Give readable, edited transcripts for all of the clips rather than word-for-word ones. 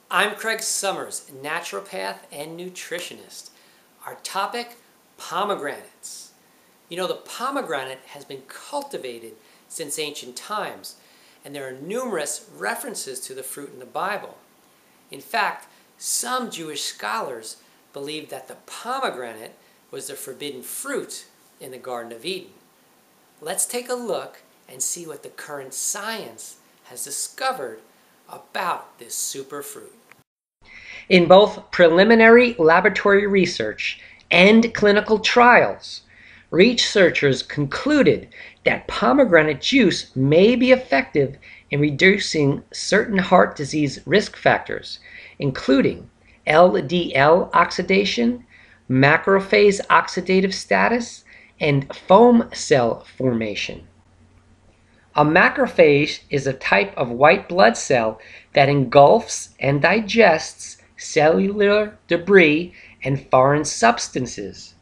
I'm Craig Sommers, naturopath and nutritionist. Our topic, pomegranates. You know, the pomegranate has been cultivated since ancient times, and there are numerous references to the fruit in the Bible. In fact, some Jewish scholars believe that the pomegranate was the forbidden fruit in the Garden of Eden. Let's take a look and see what the current science has discovered about this superfruit. In both preliminary laboratory research and clinical trials, researchers concluded that pomegranate juice may be effective in reducing certain heart disease risk factors, including LDL oxidation, macrophage oxidative status, and foam cell formation. A macrophage is a type of white blood cell that engulfs and digests cellular debris and foreign substances.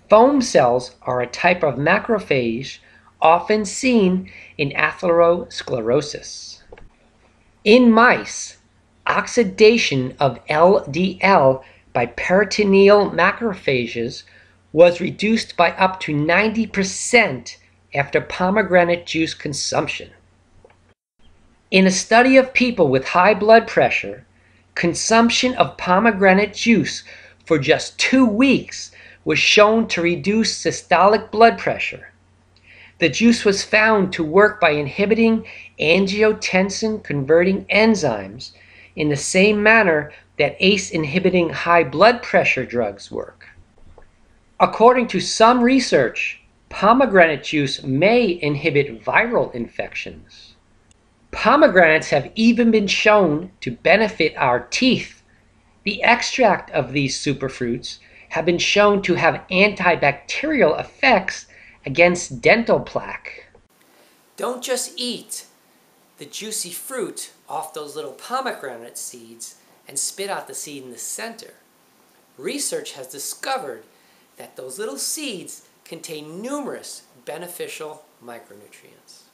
Foam cells are a type of macrophage often seen in atherosclerosis. In mice, oxidation of LDL by peritoneal macrophages was reduced by up to 90% after pomegranate juice consumption. In a study of people with high blood pressure, consumption of pomegranate juice for just 2 weeks was shown to reduce systolic blood pressure. The juice was found to work by inhibiting angiotensin-converting enzymes in the same manner that ACE-inhibiting high blood pressure drugs work. According to some research, pomegranate juice may inhibit viral infections. Pomegranates have even been shown to benefit our teeth. The extract of these superfruits have been shown to have antibacterial effects against dental plaque. Don't just eat the juicy fruit off those little pomegranate seeds and spit out the seed in the center. Research has discovered that those little seeds contain numerous beneficial micronutrients.